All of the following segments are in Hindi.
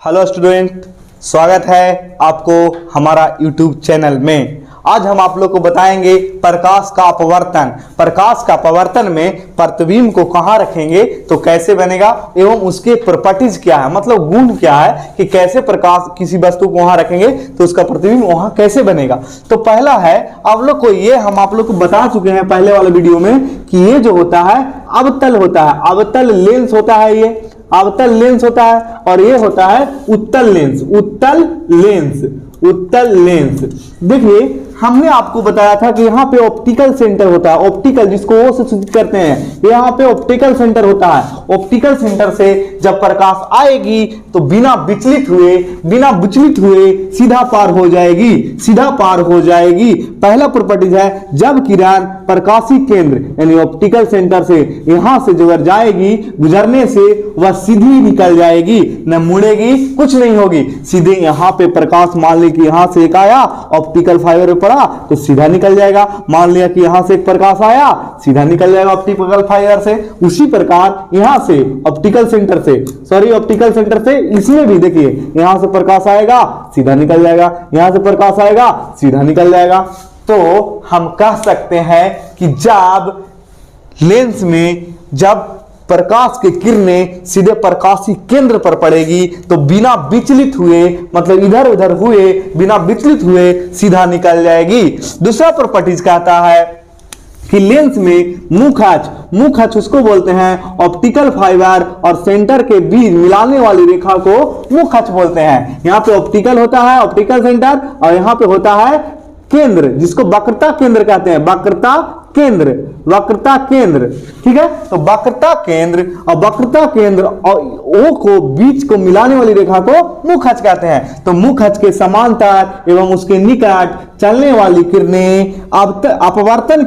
हेलो स्टूडेंट, स्वागत है आपको हमारा यूट्यूब चैनल में। आज हम आप लोग को बताएंगे प्रकाश का अपवर्तन। प्रकाश का अपवर्तन में प्रतिबिंब को कहाँ रखेंगे तो कैसे बनेगा एवं उसके प्रॉपर्टीज क्या है, मतलब गुण क्या है कि कैसे प्रकाश किसी वस्तु को वहां रखेंगे तो उसका प्रतिबिंब वहां कैसे बनेगा। तो पहला है आप लोग को, ये हम आप लोग को बता चुके हैं पहले वाले वीडियो में कि ये जो होता है अवतल होता है, अवतल लेंस होता है, ये अवतल लेंस होता है और ये होता है उत्तल लेंस। उत्तल लेंस, उत्तल लेंस। देखिए हमने आपको बताया था कि यहाँ पे ऑप्टिकल सेंटर होता है, ऑप्टिकल जिसको ओ से सूचित करते हैं, यहाँ पे ऑप्टिकल सेंटर होता है। ऑप्टिकल सेंटर से जब प्रकाश आएगी तो बिना विचलित हुए सीधा पार हो जाएगी, सीधा पार हो जाएगी। पहला प्रॉपर्टीज है जब किरण प्रकाशी केंद्र यानी ऑप्टिकल सेंटर से यहां से गुजर जाएगी, गुजरने से वह सीधी निकल जाएगी, न मुड़ेगी, कुछ नहीं होगी, सीधे यहाँ पे प्रकाश मान ली कि यहां से एक आया ऑप्टिकल फाइबर पे पड़ा तो सीधा निकल जाएगा। मान लिया कि यहां से एक प्रकाश आया, सीधा निकल जाएगा ऑप्टिकल फाइबर से। उसी प्रकार यहां से ऑप्टिकल सेंटर से इसमें भी देखिए यहां से प्रकाश आएगा सीधा निकल जाएगा, यहां से प्रकाश आएगा सीधा निकल जाएगा। तो हम कह सकते हैं कि जब लेंस में जब प्रकाश की किरणें सीधे प्रकाशी केंद्र पर पड़ेगी तो बिना विचलित हुए, मतलब इधर उधर हुए बिना विचलित हुए सीधा निकल जाएगी। दूसरा प्रॉपर्टीज कहता है कि लेंस में मुख अक्ष उसको बोलते हैं ऑप्टिकल फाइबर और सेंटर के बीच मिलाने वाली रेखा को मुख अक्ष बोलते हैं। यहाँ पे ऑप्टिकल होता है, ऑप्टिकल सेंटर, और यहाँ पे होता है केंद्र जिसको वक्रता केंद्र कहते हैं, वक्रता केंद्र, ठीक है। तो वक्रता केंद्र और ओ को बीच को मिलाने वाली रेखा को मुख अक्ष कहते हैं। तो मुख अक्ष के समांतर एवं उसके निकट चलने वाली किरणें अपवर्तन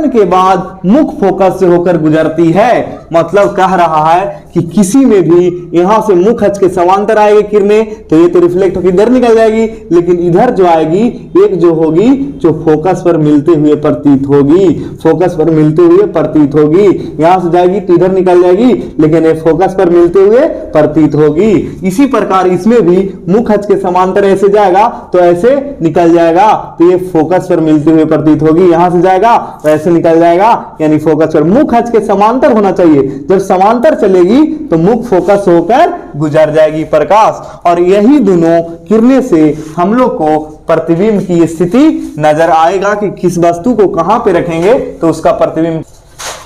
के बाद मुख फोकस से होकर गुजरती है। मतलब कह रहा है कि किसी में भी यहां से मुख अक्ष के समांतर आएगी किरणें तो ये तो रिफ्लेक्ट होकर इधर निकल जाएगी, लेकिन इधर जो आएगी एक जो होगी जो फोकस पर मिलते हुए प्रतीत होगी, फोकस पर मिलते हुए प्रतीत होगी। यहां से जाएगी तो इधर निकल जाएगी, लेकिन ये फोकस पर मिलते हुए प्रतीत होगी। इसी प्रकार इसमें भी मुख अक्ष के समांतर ऐसे जाएगा तो ऐसे निकल जाएगा, तो ये फोकस पर मिलते हुए प्रतीत होगी। यहां से जाएगा तो ऐसे निकल जाएगा, यानी फोकस पर। मुख अक्ष के समांतर होना चाहिए, जब समांतर चलेगी तो मुख फोकस होकर गुजर जाएगी प्रकाश। और यही दोनों किरणें से हम लोग को प्रतिबिंब की स्थिति नजर आएगा कि किस वस्तु को कहां पे रखेंगे तो उसका प्रतिबिंब।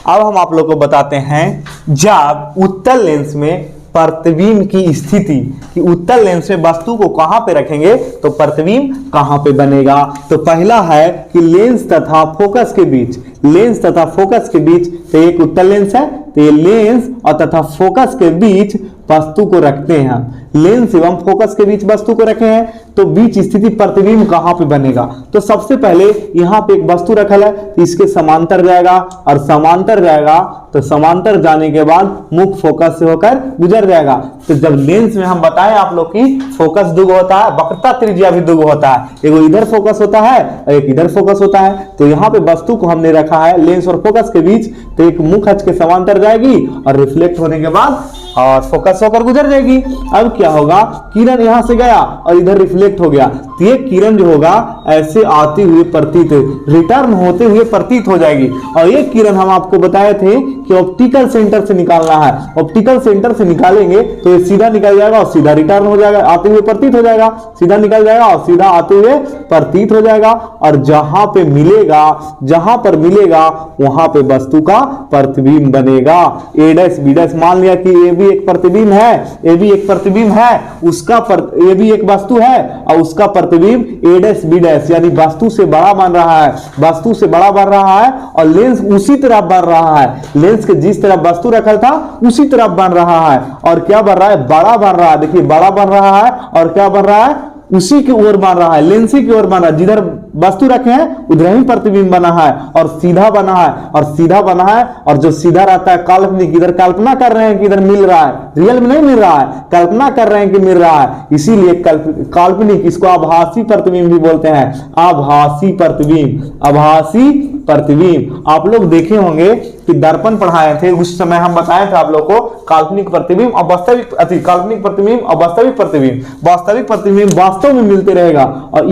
अब हम आप लोग को बताते हैं जब उत्तल लेंस में प्रतिबिंब की स्थिति, कि उत्तल लेंस में वस्तु को कहां पे रखेंगे तो प्रतिबिंब कहां पे बनेगा। तो पहला है कि लेंस तथा फोकस के बीच, लेंस तथा फोकस के बीच, तो एक उत्तल लेंस है तो ये लेंस और तथा फोकस के बीच वस्तु को रखते हैं। लेंस एवं फोकस के बीच वस्तु को रखे हैं तो बीच स्थिति प्रतिबिंब कहां पे बनेगा। तो सबसे पहले यहां पे एक वस्तु रखल है तो इसके समांतर जाएगा और समांतर जाएगा तो समांतर जाने के बाद मुख फोकस से होकर गुजर जाएगा। तो जब लेंस में हम बताएं आप लोग की फोकस दुगो होता है, वक्रता त्रिज्या भी दुगो होता है, एगो इधर फोकस होता है और एक इधर फोकस होता है। तो यहाँ पे वस्तु को हमने रखा है लेंस और फोकस के बीच, तो एक मुख अक्ष के समांतर जाएगी और रिफ्लेक्ट होने के बाद और फोकस होकर गुजर जाएगी। अब क्या होगा, किरण यहां से गया और इधर रिफ्लेक्ट हो गया तो ये किरण जो होगा ऐसे आते हुए प्रतीत, रिटर्न होते हुए प्रतीत हो जाएगी। और ये किरण हम आपको बताए थे कि ऑप्टिकल सेंटर से निकालना है, ऑप्टिकल सेंटर से निकालेंगे तो ये सीधा निकल जाएगा और सीधा रिटर्न हो जाएगा, आते हुए प्रतीत हो जाएगा, सीधा निकल जाएगा और सीधा आते हुए प्रतीत हो जाएगा। और जहां पर मिलेगा वहां पे वस्तु का प्रतिबिंब बनेगा। ए डैश बी डैश, मान लिया कि ये भी एक प्रतिबिंब है, ये भी एक प्रतिबिंब है, ये भी एक वस्तु है और उसका प्रतिबिंब ए डैश बी डैश, यानी वस्तु से बड़ा बन रहा है, वस्तु से बड़ा बन रहा है और लेंस उसी तरफ बन रहा है, लेंस के जिस तरफ वस्तु रखल था उसी तरफ बन रहा है। और क्या बन रहा है, बड़ा बन रहा है। देखिए बड़ा बन रहा है और क्या बन रहा है, उसी की ओर बन रहा है, लेंस की ओर बन रहा है। जिधर वस्तु रखे हैं उधर ही प्रतिबिंब बना है और सीधा बना है, और सीधा बना है। और जो सीधा रहता है काल्पनिक, इधर कल्पना कर रहे हैं कि इधर मिल रहा है, रियल में नहीं मिल रहा है, कल्पना कर रहे हैं कि मिल रहा है, इसीलिए काल्पनिक, इसको आभासी प्रतिबिंब भी बोलते हैं। आभासी प्रतिबिंब, आभासी प्रतिबिंब। आप लोग देखे होंगे कि दर्पण पढ़ाए थे, उस समय हम बताए थे आप लोग को काल्पनिक प्रतिबिंब और वास्तविक काल्पनिक प्रतिबिंब और वास्तविक प्रतिबिंब। वास्तविक प्रतिबिंब वास्तव में मिलते रहेगा और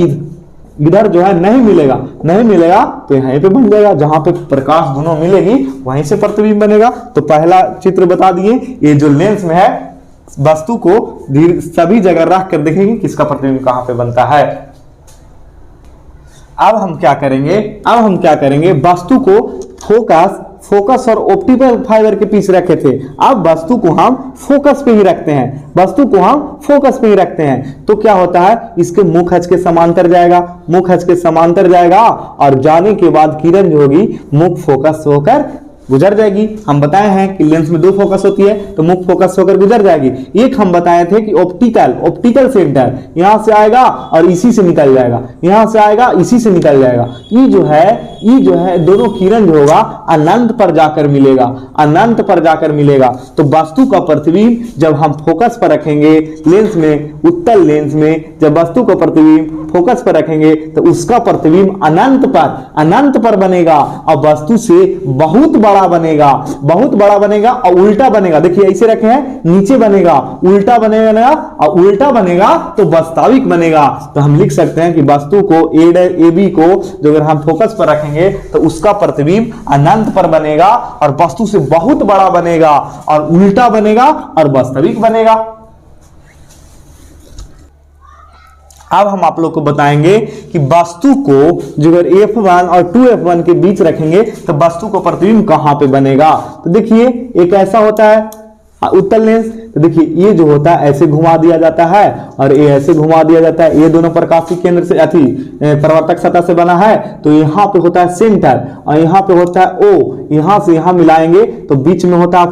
इधर जो है नहीं मिलेगा, नहीं मिलेगा तो यहीं पे बन जाएगा, जहां पे प्रकाश दोनों मिलेगी वहीं से प्रतिबिंब बनेगा। तो पहला चित्र बता दिए, ये जो लेंस में है वस्तु को सभी जगह रख कर देखेंगे किसका प्रतिबिंब कहां पे बनता है। अब हम क्या करेंगे, वस्तु को फोकस और ऑप्टिकल फाइबर के पीछे रखे थे, अब वस्तु को हम फोकस पे ही रखते हैं, तो क्या होता है, इसके मुख अक्ष के समांतर जाएगा और जाने के बाद किरण जो होगी मुख फोकस होकर गुजर जाएगी। हम बताए हैं कि लेंस में दो फोकस होती है, तो मुख फोकस होकर गुजर जाएगी। एक हम बताए थे कि ऑप्टिकल सेंटर यहां से आएगा और इसी से निकल जाएगा, यहां से आएगा इसी से निकल जाएगा। ये जो है दोनों किरण जो होगा अनंत पर जाकर मिलेगा। तो वस्तु का प्रतिबिंब जब हम फोकस पर रखेंगे लेंस में, उत्तल लेंस में जब वस्तु का प्रतिबिंब फोकस पर रखेंगे तो उसका प्रतिबिंब अनंत पर बनेगा और वस्तु से बहुत बड़ा बनेगा और उल्टा बनेगा। देखिए ऐसे रखे हैं, नीचे बनेगा, उल्टा बनेगा और उल्टा बनेगा तो वास्तविक बनेगा। तो हम लिख सकते हैं कि वस्तु को ए बी को जो अगर हम फोकस पर रखेंगे तो उसका प्रतिबिंब अनंत पर बनेगा और वस्तु से बहुत बड़ा बनेगा और उल्टा बनेगा और वास्तविक बनेगा। अब हम आप लोग को बताएंगे कि वस्तु को जो अगर F1 और 2F1 के बीच रखेंगे तो वस्तु को प्रतिबिंब कहां पे बनेगा। तो देखिए एक ऐसा होता है उत्तल लेंस, तो देखिए ये जो होता है ऐसे घुमा दिया जाता है और ये ऐसे घुमा दिया जाता है, ये दोनों प्रकाशीय केंद्र से परावर्तक सतह से बना है। तो यहाँ पे होता है सेंटर और यहाँ पे होता है O, यहां से यहां मिलाएंगे तो बीच में होता है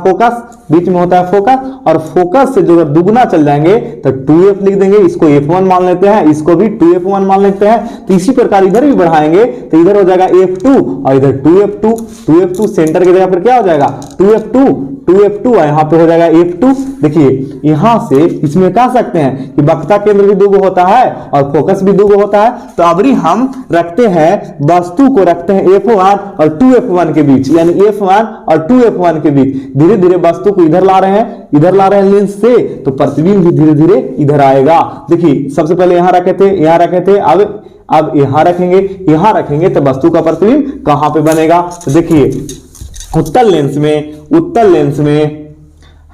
फोकस और फोकस से जो अगर दुगना चल जाएंगे तो 2F लिख देंगे, इसको F1 मान लेते हैं, इसको भी 2F1 मान लेते हैं। तो इसी प्रकार इधर भी बढ़ाएंगे तो इधर हो जाएगा F2 और इधर 2F2 सेंटर की जगह पर क्या हो जाएगा 2F2 और यहाँ पे हो जाएगा F2। देखिए यहां से इसमें कह सकते हैं कि वक्रता केंद्र भी दुगो होता है और फोकस भी दुगो होता है। तो अभी हम रखते हैं वस्तु को रखते हैं F1 और 2F1 के बीच, यानी F1 और 2F1 के बीच। धीरे धीरे वस्तु को इधर ला रहे हैं लेंस से, तो प्रतिबिंब भी धीरे धीरे इधर आएगा। देखिए सबसे पहले यहां रखे थे, अब यहां रखेंगे तो वस्तु का प्रतिबिंब कहां पे बनेगा। तो देखिए उत्तल लेंस में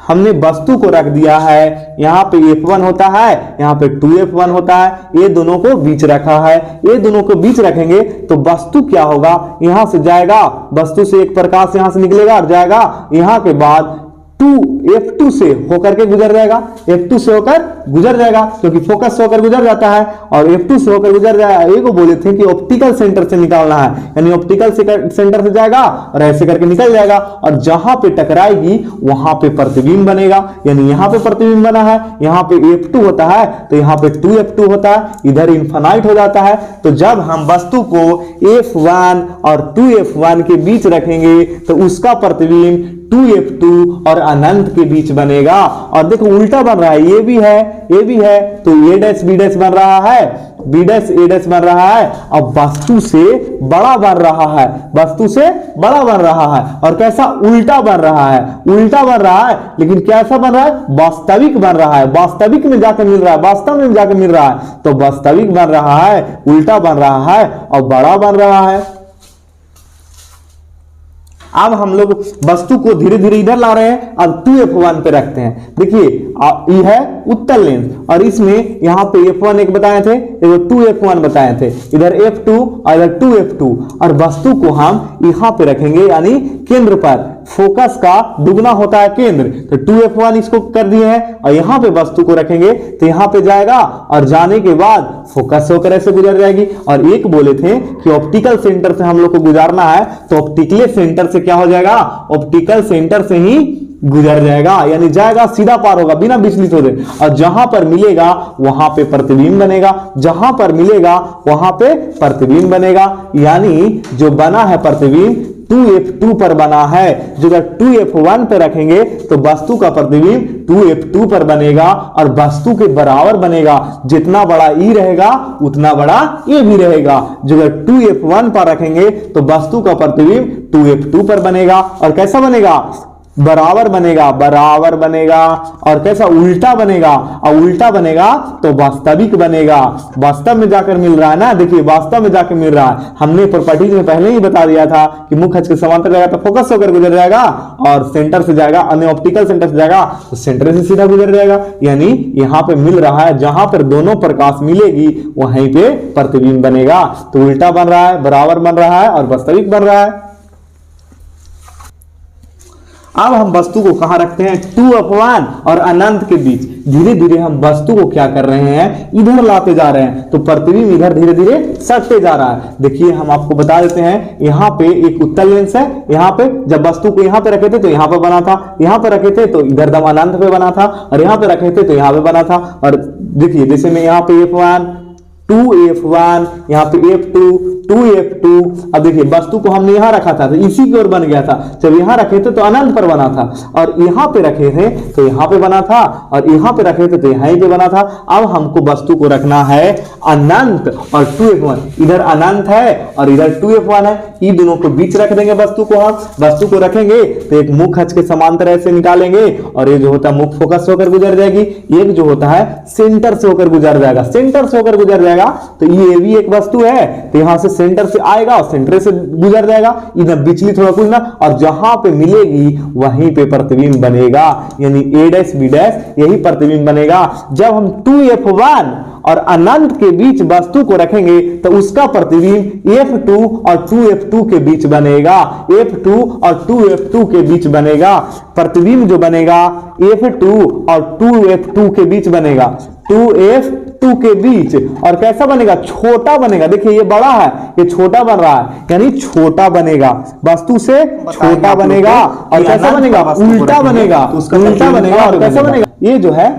हमने वस्तु को रख दिया है, यहाँ पे F1 होता है, यहाँ पे 2F1 होता है, ये दोनों को बीच रखा है। ये दोनों को बीच रखेंगे तो वस्तु क्या होगा, यहां से जाएगा, वस्तु से एक प्रकाश यहां से निकलेगा और जाएगा, यहाँ के बाद F2 से होकर के गुजर जाएगा, क्योंकि फोकस से होकर गुजर जाता है और F2 से होकर गुजर जाएगा। ये को बोले थे कि ऑप्टिकल सेंटर से निकालना है, यानी ऑप्टिकल सेंटर से जाएगा और ऐसे करके निकल जाएगा और जहां पे टकराएगी वहां पे प्रतिबिंब बनेगा। यानी यहां पे प्रतिबिंब बना है, यहां पे F2 होता है तो यहां पे 2F2 होता है, इधर इनफाइनाइट हो जाता है। तो जब हम वस्तु को F1 और 2F1 के बीच रखेंगे तो उसका प्रतिबिंब 2F2 और अनंत के बीच बनेगा। और देखो उल्टा बन रहा है, ये भी है तो A' B' बन रहा है, B' A' बन रहा है और वस्तु से बड़ा बन रहा है और कैसा उल्टा बन रहा है, लेकिन कैसा बन रहा है, वास्तविक बन रहा है, वास्तविक में जाकर मिल रहा है, वास्तव में जाकर मिल रहा है। तो वास्तविक बन रहा है, उल्टा बन रहा है और बड़ा बन रहा है। अब हम लोग वस्तु को धीरे धीरे इधर ला रहे हैं, अब 2F1 पे रखते हैं। देखिए ये है उत्तल लेंस और इसमें यहां पे F1 एक बताए थे, 2F1 बताए थे, इधर F2 और इधर 2F2 और वस्तु को हम यहां पे रखेंगे, यानी केंद्र पर। फोकस का दुगना होता है केंद्र, तो 2F1 इसको कर दिए हैं और यहां पे वस्तु को रखेंगे तो यहां पे जाएगा और जाने के बाद फोकस होकर ऐसे गुजर जाएगी। और एक बोले थे कि ऑप्टिकल सेंटर से हम लोग को गुजारना है तो ऑप्टिकल सेंटर से क्या हो जाएगा, ऑप्टिकल सेंटर से ही गुजर जाएगा, यानी जाएगा सीधा पार होगा बिना विचलित होते, और जहां पर मिलेगा वहां पे प्रतिबिंब बनेगा, यानी जो बना है प्रतिबिंब 2f2 पर बना है। जो अगर 2f1 पे रखेंगे तो वस्तु का प्रतिबिंब 2f2 पर बनेगा और वस्तु के बराबर बनेगा। जितना बड़ा E रहेगा उतना बड़ा A भी रहेगा। जो अगर 2f1 पर रखेंगे तो वस्तु का प्रतिबिंब 2f2 पर बनेगा और कैसा बनेगा, बराबर बनेगा, बराबर बनेगा। और कैसा, उल्टा बनेगा, और उल्टा बनेगा तो वास्तविक बनेगा। वास्तव में जाकर मिल रहा है ना, देखिए वास्तव में जाकर मिल रहा है। हमने प्रॉपर्टीज में पहले ही बता दिया था कि मुख्य अक्ष के समांतर जाएगा तो फोकस होकर गुजर जाएगा, और सेंटर से जाएगा, अन्य ऑप्टिकल सेंटर से जाएगा तो सेंटर से सीधा गुजर जाएगा। यानी यहां पे मिल रहा है, जहां पर दोनों प्रकाश मिलेगी वहीं पे प्रतिबिंब बनेगा। तो उल्टा बन रहा है, बराबर बन रहा है और वास्तविक बन रहा है। अब हम वस्तु को कहां रखते हैं, 2f1 और अनंत के बीच। धीरे धीरे हम वस्तु को क्या कर रहे हैं, इधर लाते जा रहे हैं, तो प्रतिबिंब इधर धीरे धीरे सटते जा रहा है। देखिए हम आपको बता देते हैं, यहाँ पे एक उत्तल लेंस है, यहाँ पे जब वस्तु को यहाँ पे रखे थे तो यहाँ पे बना था, यहाँ पे रखे थे तो इधर दम अनंत पे बना था, और यहाँ पे रखे थे तो यहाँ पे बना था। और देखिए जैसे मैं यहाँ पे f1, 2f1, यहाँ पे f2, 2f2। अब देखिए वस्तु को हमने यहां रखा था तो इसी की ओर बन गया था। जब यहां रखे थे तो अनंत पर बना था, और यहां पे रखे थे तो यहां पे बना था, और यहां पे रखे थे तो यहां पे बना था। अब हमको वस्तु को रखना है अनंत और 2f1। इधर अनंत है और इधर 2f1 है, इन दोनों को बीच रख देंगे वस्तु को। हम वस्तु को रखेंगे तो एक मुख्य अक्ष के समांतर ऐसे निकालेंगे, और ये जो होता है मुख्य फोकस से होकर गुजर जाएगी, एक जो होता है सेंटर से होकर गुजर जाएगा। सेंटर से होकर गुजर जाएगा तो ये भी एक वस्तु है, तो यहां से सेंटर से आएगा और सेंटर से गुजर जाएगा, इधर विचलित होगा कुछ ना, और जहां पे मिलेगी वहीं पे प्रतिबिंब बनेगा। यानी a डैश b डैश यही प्रतिबिंब बनेगा। जब हम 2f1 और अनंत के बीच वस्तु को रखेंगे तो उसका प्रतिबिंब f2 और 2f2 के बीच बनेगा। f2 और 2f2 के बीच बनेगा। प्रतिबिंब जो बनेगा f2 और 2f2 के बीच बनेगा, 2f2 के बीच। और कैसा बनेगा, छोटा बनेगा। देखिए ये बड़ा है, ये छोटा बन रहा है, यानी छोटा बनेगा, वस्तु से छोटा बनेगा। और कैसा बनेगा, उल्टा बनेगा, उल्टा बनेगा। और कैसा बनेगा, ये जो है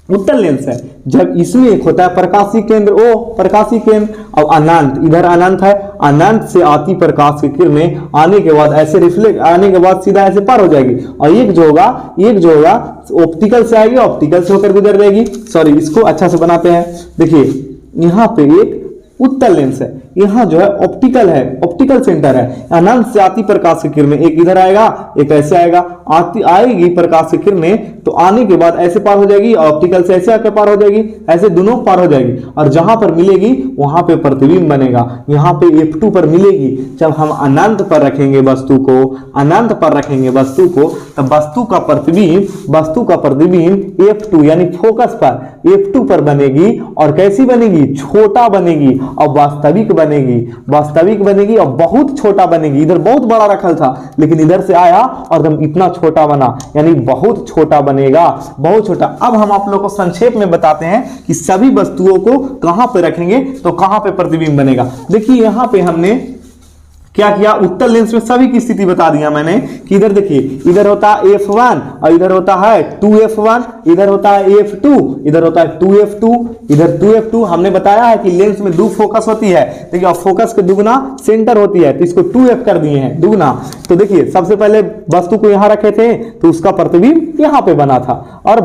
उत्तल लेंस है। जब इसमें एक होता है प्रकाशीय केंद्र O, प्रकाशीय केंद्र, और अनंत, इधर अनंत है, अनंत से आती प्रकाश की किरणें आने के बाद ऐसे रिफ्लेक्ट, आने के बाद सीधा ऐसे पार हो जाएगी। और एक जो होगा ऑप्टिकल से आएगी, ऑप्टिकल से होकर गुजर जाएगी। सॉरी, इसको अच्छा से बनाते हैं। देखिए यहाँ पे एक उत्तल लेंस है, यहाँ जो है ऑप्टिकल है, ऑप्टिकल सेंटर है। अनंत से आती प्रकाश की किरणें एक इधर आएगा, एक ऐसे आएगा, आएगी प्रकाश की किरणें तो आने के बाद ऐसे पार हो जाएगी, ऑप्टिकल से ऐसे आकर पार हो जाएगी, ऐसे दोनों पार हो जाएगी। और जहां पर मिलेगी वहां पे प्रतिबिंब बनेगा। यहाँ पे f2 पर मिलेगी। जब हम अनंत पर रखेंगे वस्तु को, अनंत पर रखेंगे वस्तु को, तब वस्तु का प्रतिबिंब f2 यानी फोकस पर f2 पर बनेगी। और कैसी बनेगी, छोटा बनेगी और वास्तविक बनेगी, वास्तविक बनेगी और बहुत छोटा बनेगी। इधर बहुत बड़ा रखल था लेकिन इधर से आया और हम इतना छोटा बना, यानी बहुत छोटा बनेगा, बहुत छोटा। अब हम आप लोगों को संक्षेप में बताते हैं कि सभी वस्तुओं को कहां पे रखेंगे तो कहां पे प्रतिबिंब बनेगा। देखिए यहां पे हमने क्या किया, उत्तल लेंस में सभी की स्थिति बता दिया मैंने कि इधर देखिए, इधर होता है f1 और इधर होता है 2f1, इधर होता है f2, इधर होता है 2f2, इधर 2f2। हमने बताया है कि लेंस में दो फोकस होती है, देखिए फोकस के दुगना सेंटर होती है, तो इसको 2f कर दिए हैं, दुगना। तो देखिए सबसे पहले वस्तु को यहां रखे थे तो उसका प्रतिबिंब यहां पे बना था। और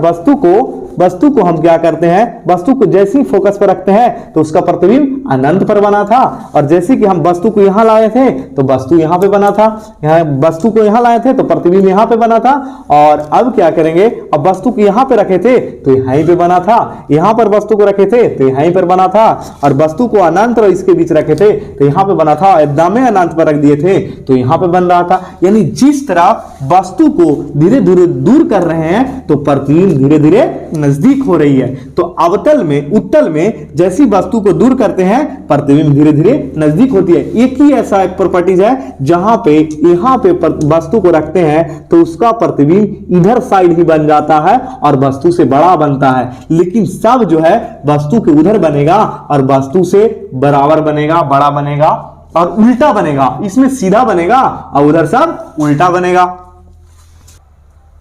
वस्तु को हम क्या करते हैं, वस्तु को जैसे ही फोकस पर रखते हैं तो उसका प्रतिबिंब अनंत पर बना था। और जैसे कि हम वस्तु को यहां लाए थे तो वस्तु यहां पे बना था, यहाँ वस्तु को यहां लाए थे तो प्रतिबिंब यहां पे बना था। और अब क्या करेंगे, अब वस्तु को यहां पे रखे थे तो यहीं पे बना था, यहां पर वस्तु को रखे थे तो यहीं पर बना था। और वस्तु को अनंत और इसके बीच रखे थे तो यहां पे बना था, एकदम अनंत पर रख दिए थे तो यहां पे बन रहा था। यानी जिस तरह वस्तु को धीरे धीरे दूर कर रहे हैं तो प्रतिबिंब धीरे धीरे नजदीक हो रही है। तो अवतल में, उत्तल में जैसी वस्तु को दूर करते हैं प्रतिबिंब धीरे धीरे नजदीक होती है। एक ही ऐसा एक प्रॉपर्टीज है जहां पे यहां पे वस्तु को रखते हैं तो उसका प्रतिबिंब इधर साइड ही बन जाता है और वस्तु से बड़ा बनता है। लेकिन सब जो है वस्तु के उधर बनेगा और वस्तु से बराबर बनेगा, बड़ा बनेगा और उल्टा बनेगा। इसमें सीधा बनेगा और उधर सब उल्टा बनेगा।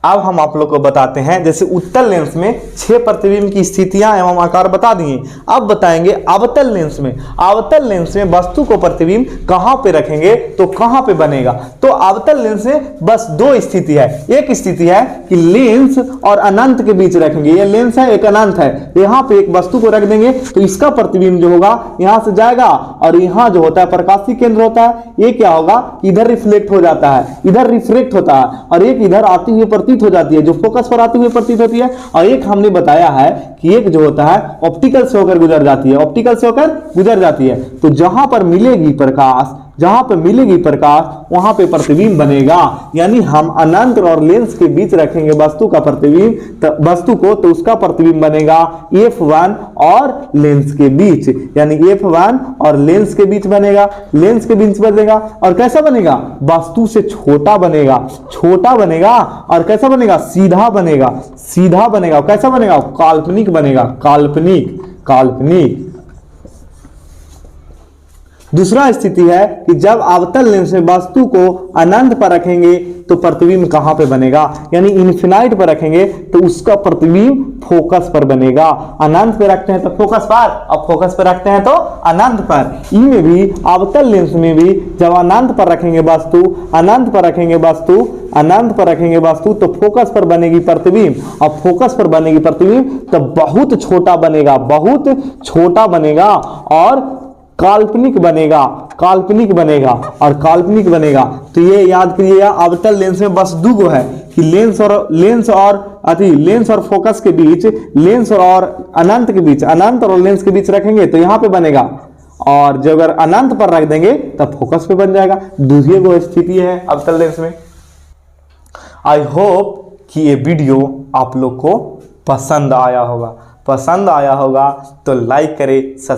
अब हम आप लोग को बताते हैं, जैसे उत्तल लेंस में 6 प्रतिबिंब की स्थितियां एवं आकार बता दिए। अब बताएंगे अवतल लेंस में। अवतल लेंस में वस्तु को प्रतिबिंब कहां पे रखेंगे तो कहां पे बनेगा। तो अवतल लेंस में बस 2 स्थिति है। एक स्थिति है कि लेंस और अनंत के बीच रखेंगे, ये लेंस है एक अनंत है, यहां पे एक वस्तु को रख देंगे तो इसका प्रतिबिंब जो होगा यहां से जाएगा और यहां जो होता है प्रकाशीय केंद्र होता है, ये क्या होगा इधर रिफ्लेक्ट हो जाता है, इधर रिफ्लेक्ट होता है और एक इधर आती हुई प्रतीत हो जाती है, जो फोकस पर आती हुई प्रतीत होती है। और एक हमने बताया है कि एक जो होता है ऑप्टिकल से होकर गुजर जाती है, ऑप्टिकल से होकर गुजर जाती है। तो जहां पर मिलेगी प्रकाश, जहां पर मिलेगी प्रकाश वहां पे प्रतिबिंब बनेगा। यानी हम अनंत और लेंस के बीच रखेंगे वस्तु का प्रतिबिंब, वस्तु को, तो उसका प्रतिबिंब बनेगा F1 और लेंस के बीच, यानी F1 और लेंस के बीच बनेगा, लेंस के बीच बनेगा। और कैसा बनेगा, वस्तु से छोटा बनेगा, छोटा बनेगा। और कैसा बनेगा, सीधा बनेगा, सीधा बनेगा। कैसा बनेगा, काल्पनिक बनेगा, काल्पनिक, काल्पनिक। दूसरा स्थिति है कि जब अवतल लेंस में वस्तु को अनंत पर रखेंगे तो प्रतिबिंब कहां पे बनेगा, यानी इन्फिनाइट पर रखेंगे तो उसका प्रतिबिंब फोकस पर बनेगा। अनंत पे रखते हैं तो फोकस पर, और फोकस पर रखते हैं तो अनंत पर। इनमें भी अवतल लेंस में भी जब अनंत पर रखेंगे वस्तु, अनंत पर रखेंगे वस्तु, अनंत पर रखेंगे वस्तु तो फोकस पर बनेगी प्रतिबिंब, और फोकस पर बनेगी प्रतिबिंब तो बहुत छोटा बनेगा, बहुत छोटा बनेगा और काल्पनिक बनेगा, काल्पनिक बनेगा और काल्पनिक बनेगा। तो ये याद करिएगा, अवतल लेंस में बस 2 है कि लेंस और फोकस के बीच, लेंस और अनंत के बीच, अनंत और लेंस के बीच रखेंगे तो यहां पे बनेगा, और जब अगर अनंत पर रख देंगे तब फोकस पे बन जाएगा। दूसरी वो स्थिति है अवतल लेंस में। आई होप कि ये वीडियो आप लोग को पसंद आया होगा। पसंद आया होगा तो लाइक करें,